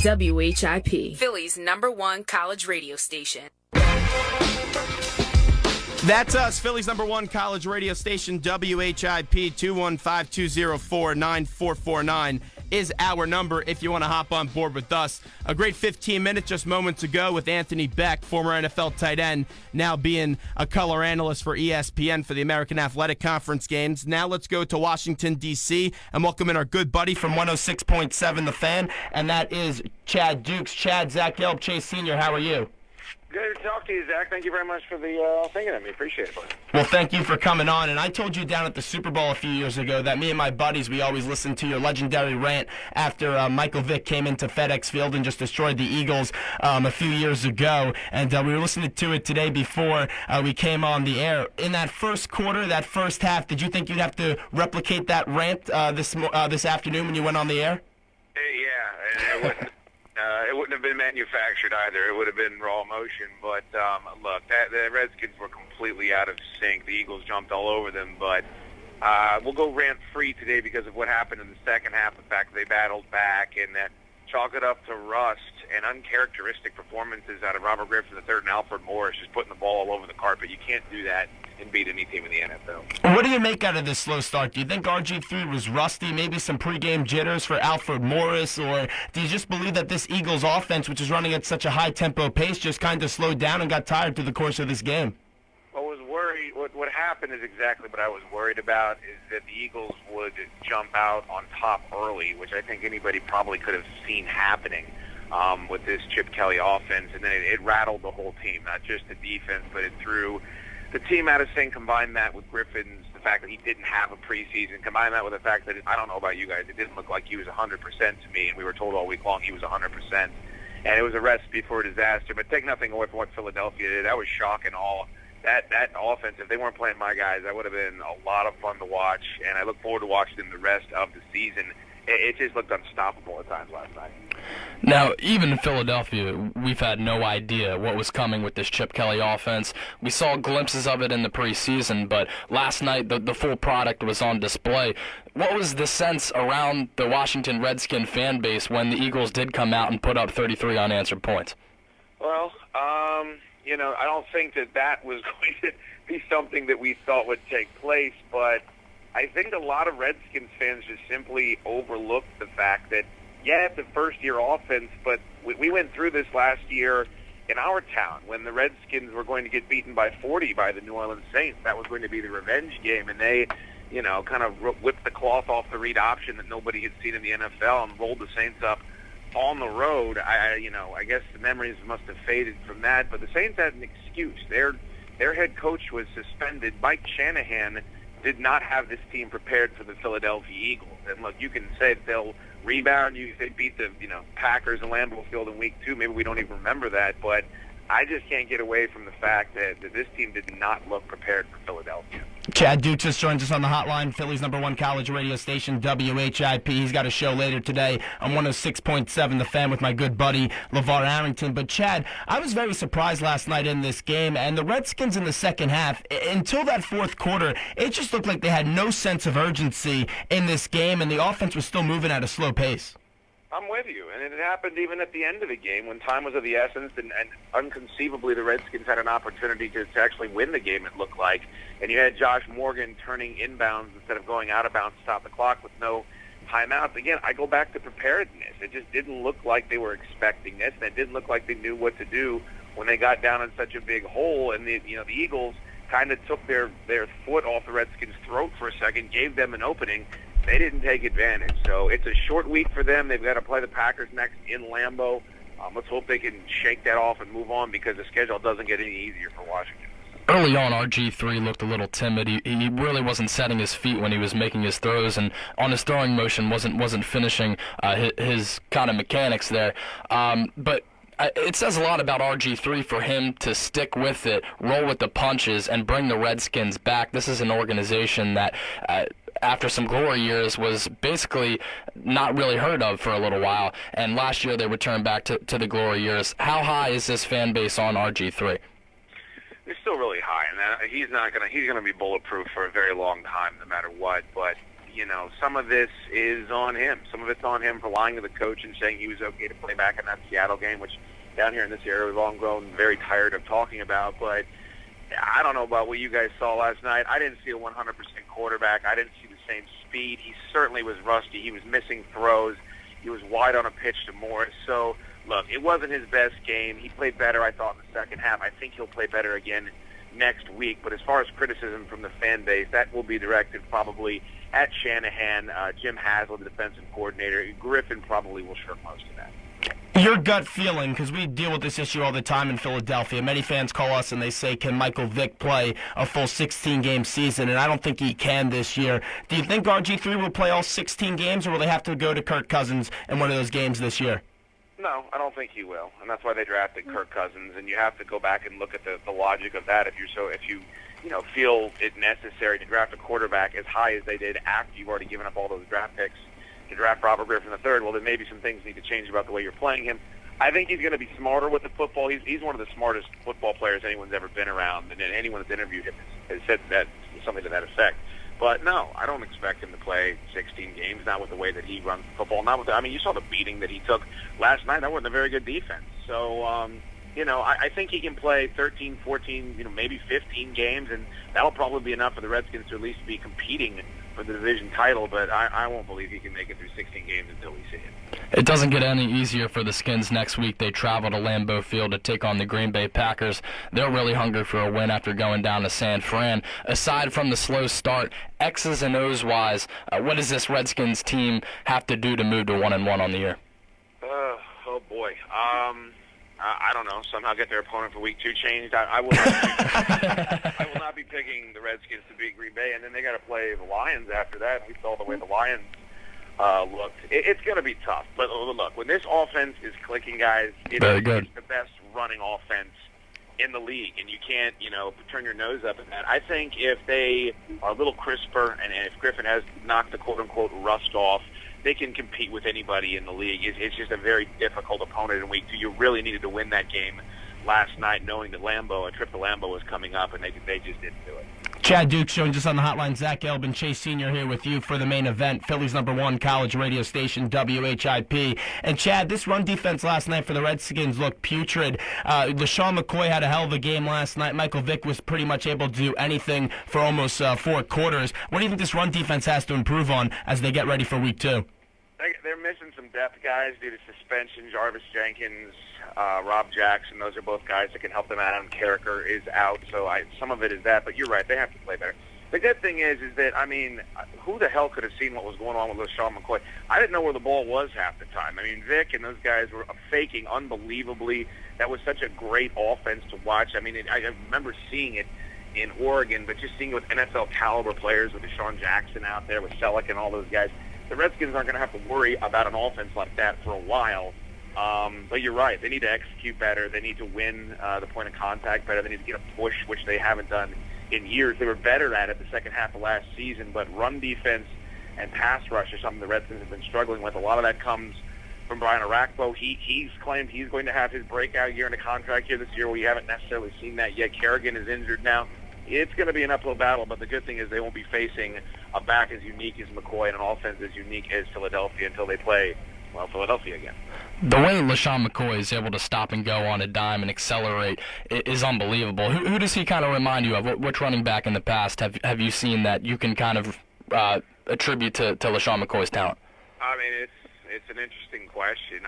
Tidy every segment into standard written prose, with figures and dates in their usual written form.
WHIP, Philly's #1 college radio station. That's us, Philly's #1 college radio station, WHIP. 215-204-9449 is our number if you want to hop on board with us. A great 15 minutes just moments ago with Anthony Beck, former NFL tight end, now being a color analyst for ESPN for the American Athletic Conference games. Now let's go to Washington, D.C. and welcome in our good buddy from 106.7 The Fan, and that is Chad Dukes. Chad, Zach Gelb, Chase Sr., how are you? Good to talk to you, Zach. Thank you very much for the thinking of me. Appreciate it, buddy. Well, thank you for coming on. And I told you down at the Super Bowl a few years ago that me and my buddies, we always listened to your legendary rant after Michael Vick came into FedEx Field and just destroyed the Eagles a few years ago. And we were listening to it today before we came on the air. In that first quarter, that first half, did you think you'd have to replicate that rant this afternoon when you went on the air? Yeah, and it wouldn't have been manufactured either. It would have been raw emotion. But look, the Redskins were completely out of sync. The Eagles jumped all over them. But we'll go rant-free today because of what happened in the second half. The fact that they battled back and that chalk it up to rust and uncharacteristic performances out of Robert Griffin III and Alfred Morris, just putting the ball all over the carpet. You can't do that and beat any team in the NFL. What do you make out of this slow start? Do you think RG3 was rusty, maybe some pregame jitters for Alfred Morris, or do you just believe that this Eagles offense, which is running at such a high-tempo pace, just kind of slowed down and got tired through the course of this game? Well, I was worried. What happened is exactly what I was worried about, is that the Eagles would jump out on top early, which I think anybody probably could have seen happening with this Chip Kelly offense, and then it rattled the whole team, not just the defense, but it threw the team out of sync. Combine that with Griffin's, the fact that he didn't have a preseason, combine that with the fact that, I don't know about you guys, it didn't look like he was 100% to me, and we were told all week long he was 100%. And it was a recipe for a disaster. But take nothing away from what Philadelphia did. That was shock and awe. That offense, if they weren't playing my guys, that would have been a lot of fun to watch, and I look forward to watching them the rest of the season. It just looked unstoppable at times last night. Now, even in Philadelphia, we've had no idea what was coming with this Chip Kelly offense. We saw glimpses of it in the preseason, but last night the full product was on display. What was the sense around the Washington Redskins fan base when the Eagles did come out and put up 33 unanswered points? Well, I don't think that was going to be something that we thought would take place, but I think a lot of Redskins fans just simply overlooked the fact that, yeah, it's a first-year offense, but we went through this last year in our town when the Redskins were going to get beaten by 40 by the New Orleans Saints. That was going to be the revenge game, and they, kind of whipped the cloth off the read option that nobody had seen in the NFL and rolled the Saints up on the road. I guess the memories must have faded from that, but the Saints had an excuse. Their head coach was suspended. Mike Shanahan did not have this team prepared for the Philadelphia Eagles. And look, you can say that they'll rebound. They beat the Packers in Lambeau Field in week 2. Maybe we don't even remember that, but I just can't get away from the fact that this team did not look prepared for Philadelphia. Chad Dukes just joins us on the hotline, Philly's #1 college radio station, WHIP. He's got a show later today on 106.7 The Fan with my good buddy, LeVar Arrington. But, Chad, I was very surprised last night in this game, and the Redskins in the second half, until that fourth quarter, it just looked like they had no sense of urgency in this game, and the offense was still moving at a slow pace. I'm with you, and it happened even at the end of the game when time was of the essence, and unconceivably the Redskins had an opportunity to actually win the game, it looked like, and you had Josh Morgan turning inbounds instead of going out of bounds to stop the clock with no timeouts. Again, I go back to preparedness. It just didn't look like they were expecting this, and it didn't look like they knew what to do when they got down in such a big hole, and the Eagles kind of took their foot off the Redskins' throat for a second, gave them an opening. They didn't take advantage. So it's a short week for them. They've got to play the Packers next in Lambeau. Let's hope they can shake that off and move on because the schedule doesn't get any easier for Washington. Early on, RG3 looked a little timid. He really wasn't setting his feet when he was making his throws, and on his throwing motion wasn't finishing his kind of mechanics there. But it says a lot about RG3 for him to stick with it, roll with the punches, and bring the Redskins back. This is an organization that after some glory years was basically not really heard of for a little while, and last year they returned back to the glory years. How high is this fan base on RG3? They're still really high, and he's gonna be bulletproof for a very long time, no matter what. But some of this is on him. Some of it's on him for lying to the coach and saying he was okay to play back in that Seattle game, which down here in this area we've all grown very tired of talking about. But I don't know about what you guys saw last night. I didn't see a 100% quarterback. I didn't see the same speed. He certainly was rusty. He was missing throws. He was wide on a pitch to Morris. So, look, it wasn't his best game. He played better, I thought, in the second half. I think he'll play better again next week. But as far as criticism from the fan base, that will be directed probably at Shanahan, Jim Haslett, the defensive coordinator. Griffin probably will shirk most of that. Your gut feeling, because we deal with this issue all the time in Philadelphia. Many fans call us and they say, can Michael Vick play a full 16-game season? And I don't think he can this year. Do you think RG3 will play all 16 games, or will they have to go to Kirk Cousins in one of those games this year? No, I don't think he will, and that's why they drafted Kirk Cousins. And you have to go back and look at the logic of that. If you feel it necessary to draft a quarterback as high as they did after you've already given up all those draft picks to draft Robert Griffin III, well, then maybe some things need to change about the way you're playing him. I think he's going to be smarter with the football. He's one of the smartest football players anyone's ever been around, and anyone that's interviewed him has said that something to that effect. But no, I don't expect him to play 16 games, not with the way that he runs the football. You saw the beating that he took last night. That wasn't a very good defense. So, I think he can play 13, 14, maybe 15 games, and that'll probably be enough for the Redskins to at least be competing for the division title, but I won't believe he can make it through 16 games until we see it. It doesn't get any easier for the Skins next week. They travel to Lambeau Field to take on the Green Bay Packers. They're really hungry for a win after going down to San Fran. Aside from the slow start, X's and O's wise, what does this Redskins team have to do to move to 1-1 on the year? Oh boy. I don't know. Somehow get their opponent for week 2 changed. I will not be picking the Redskins to beat Green Bay, and then they got to play the Lions after that. We saw the way the Lions looked. It's going to be tough. But look, when this offense is clicking, guys, it's the best running offense in the league, and you can't, turn your nose up at that. I think if they are a little crisper, and if Griffin has knocked the quote-unquote rust off, they can compete with anybody in the league. It's just a very difficult opponent in week 2. You really needed to win that game last night, knowing that a trip to Lambeau was coming up, and they just didn't do it. Chad Duke showing just on the hotline. Zach Gelb and Chase Sr. here with you for the main event, Philly's #1 college radio station, WHIP. And Chad, this run defense last night for the Redskins looked putrid. LaShawn McCoy had a hell of a game last night. Michael Vick was pretty much able to do anything for almost 4 quarters. What do you think this run defense has to improve on as they get ready for week 2? They're missing some depth guys due to suspension. Jarvis Jenkins, Rob Jackson, those are both guys that can help them out. Adam Carricker is out, so some of it is that. But you're right, they have to play better. The good thing is that, who the hell could have seen what was going on with LaShawn McCoy? I didn't know where the ball was half the time. Vic and those guys were faking unbelievably. That was such a great offense to watch. I remember seeing it in Oregon, but just seeing it with NFL caliber players, with Deshaun Jackson out there, with Selleck and all those guys. The Redskins aren't going to have to worry about an offense like that for a while. But you're right. They need to execute better. They need to win the point of contact better. They need to get a push, which they haven't done in years. They were better at it the second half of last season, but run defense and pass rush are something the Redskins have been struggling with. A lot of that comes from Brian Arakpo. He's claimed he's going to have his breakout year in a contract year this year. We haven't necessarily seen that yet. Kerrigan is injured now. It's going to be an uphill battle, but the good thing is they won't be facing a back as unique as McCoy and an offense as unique as Philadelphia until they play, Philadelphia again. The way LaShawn McCoy is able to stop and go on a dime and accelerate is unbelievable. Who does he kind of remind you of? Which running back in the past have you seen that you can kind of attribute to LaShawn McCoy's talent? It's an interesting question.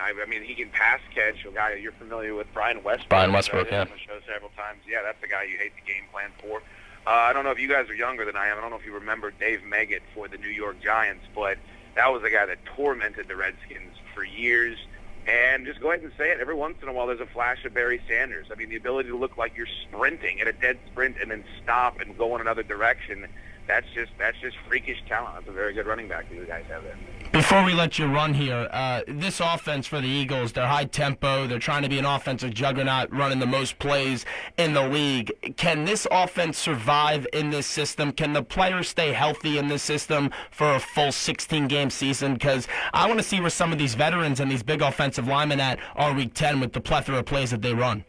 He can pass catch. A guy you're familiar with, Brian Westbrook. Brian Westbrook, yeah. On the show several times. Yeah, that's the guy you hate the game plan for. I don't know if you guys are younger than I am. I don't know if you remember Dave Meggett for the New York Giants, but that was the guy that tormented the Redskins for years. And just go ahead and say it. Every once in a while, there's a flash of Barry Sanders. The ability to look like you're sprinting at a dead sprint and then stop and go in another direction. That's just freakish talent. That's a very good running back that you guys have there. Before we let you run here, this offense for the Eagles, they're high tempo. They're trying to be an offensive juggernaut, running the most plays in the league. Can this offense survive in this system? Can the players stay healthy in this system for a full 16-game season? Because I want to see where some of these veterans and these big offensive linemen are week 10 with the plethora of plays that they run.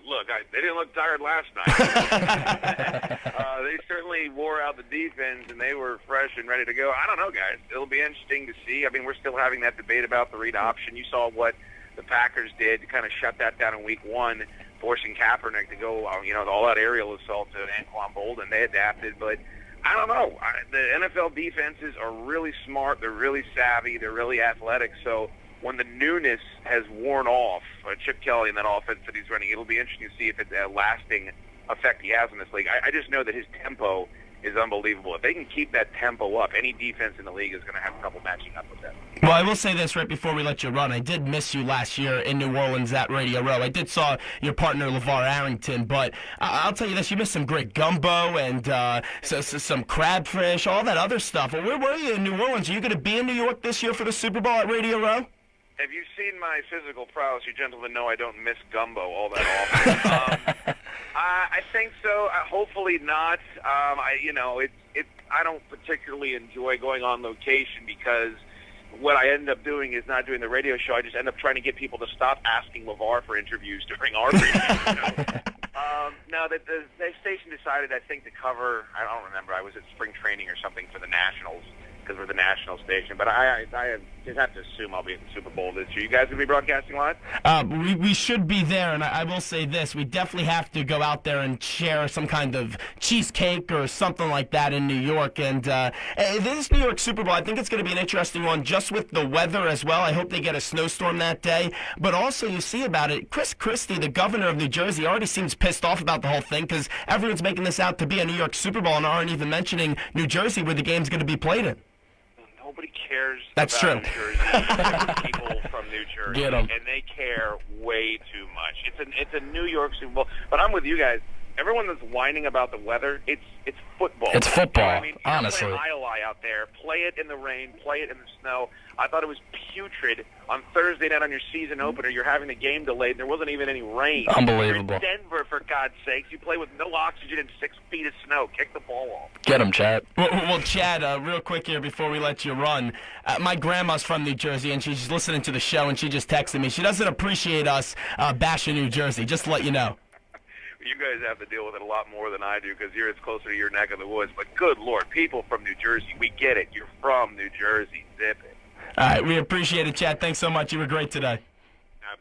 look, they didn't look tired last night. They certainly wore out the defense, and they were fresh and ready to go. I don't know, guys. It'll be interesting to see. I mean, we're still having that debate about the read option. You saw what the Packers did to kind of shut that down in Week 1, forcing Kaepernick to go, the all-out aerial assault to Anquan Bolden. They adapted, but I don't know. The NFL defenses are really smart. They're really savvy. They're really athletic. So when the newness has worn off, Chip Kelly and that offense that he's running, it'll be interesting to see if it's a lasting effect he has in this league. I just know that his tempo is unbelievable. If they can keep that tempo up, any defense in the league is going to have trouble matching up with them. Well, I will say this right before we let you run. I did miss you last year in New Orleans at Radio Row. I did saw your partner, LeVar Arrington, but I'll tell you this, you missed some great gumbo and some crabfish, all that other stuff. Well, where were you in New Orleans? Are you going to be in New York this year for the Super Bowl at Radio Row? Have you seen my physical prowess? You gentlemen know I don't miss gumbo all that often. I think so. Hopefully not. I don't particularly enjoy going on location because what I end up doing is not doing the radio show. I just end up trying to get people to stop asking LeVar for interviews during our radio. No, the station decided, I think, to cover, I don't remember, I was at spring training or something for the Nationals, because we're the national station. But I just have to assume I'll be at the Super Bowl this year. You guys going to be broadcasting live? We should be there, and I will say this. We definitely have to go out there and share some kind of cheesecake or something like that in New York. And this New York Super Bowl, I think it's going to be an interesting one just with the weather as well. I hope they get a snowstorm that day. But also, you see about it, Chris Christie, the governor of New Jersey, already seems pissed off about the whole thing because everyone's making this out to be a New York Super Bowl and aren't even mentioning New Jersey where the game's going to be played in. Nobody cares That's about true. New Jersey. People from New Jersey, Get 'em. and they care way too much. It's a New York Super Bowl, but I'm with you guys. Everyone that's whining about the weather, it's football. It's football, You know what I mean? You're honestly. playing Iowa out there. Play it in the rain. Play it in the snow. I thought it was putrid on Thursday night on your season opener. You're having the game delayed. And there wasn't even any rain. Unbelievable. You're in Denver, for God's sakes. You play with no oxygen and 6 feet of snow. Kick the ball off. Get him, Chad. Well, Chad, real quick here before we let you run. My grandma's from New Jersey, and she's listening to the show, and she just texted me. She doesn't appreciate us bashing New Jersey, just to let you know. You guys have to deal with it a lot more than I do because it's closer to your neck of the woods. But good Lord, people from New Jersey, we get it. You're from New Jersey. Zip it. All right, we appreciate it, Chad. Thanks so much. You were great today. All right,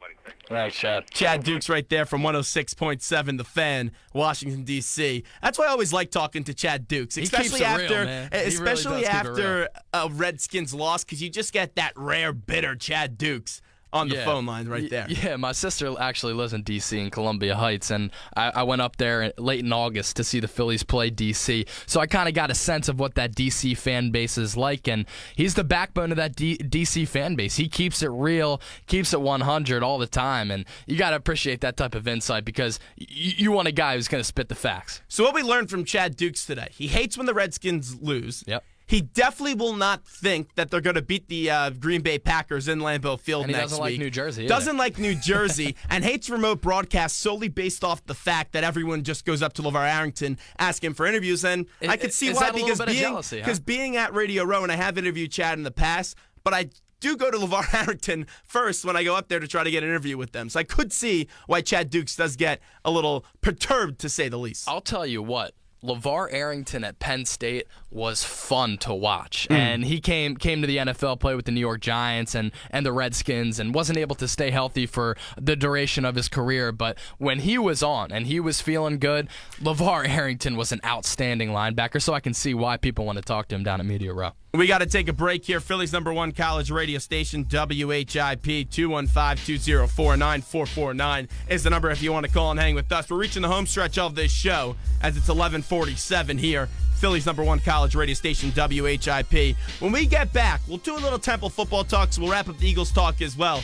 buddy. Thanks. Thanks, Chad. Chad Dukes right there from 106.7 The Fan, Washington, D.C. That's why I always like talking to Chad Dukes, especially keeps it real, after man. He really especially does keep it after a Redskins loss, because you just get that rare, bitter Chad Dukes on the phone line right there. Yeah, my sister actually lives in D.C. in Columbia Heights, and I went up there late in August to see the Phillies play D.C., so I kind of got a sense of what that D.C. fan base is like, and he's the backbone of that D.C. fan base. He keeps it real, keeps it 100 all the time, and you got to appreciate that type of insight because you want a guy who's going to spit the facts. So what we learned from Chad Dukes today, he hates when the Redskins lose. Yep. He definitely will not think that they're going to beat the Green Bay Packers in Lambeau Field And he next doesn't like week. New Jersey either. Doesn't like New Jersey and hates remote broadcasts solely based off the fact that everyone just goes up to LeVar Arrington asking for interviews. And I could see is why that a little because bit of jealousy, huh? being at Radio Row, and I have interviewed Chad in the past, but I do go to LeVar Arrington first when I go up there to try to get an interview with them. So I could see why Chad Dukes does get a little perturbed, to say the least. I'll tell you what. LeVar Arrington at Penn State was fun to watch, and he came to the NFL, played with the New York Giants and the Redskins, and wasn't able to stay healthy for the duration of his career. But when he was on and he was feeling good, LeVar Arrington was an outstanding linebacker, so I can see why people want to talk to him down at Media Row. We got to take a break here. Philly's #1 college radio station, WHIP, 215-204-9449 is the number if you want to call and hang with us. We're reaching the home stretch of this show as it's 11:47 here. Philly's #1 college radio station, WHIP. When we get back, we'll do a little Temple football talk, so we'll wrap up the Eagles talk as well.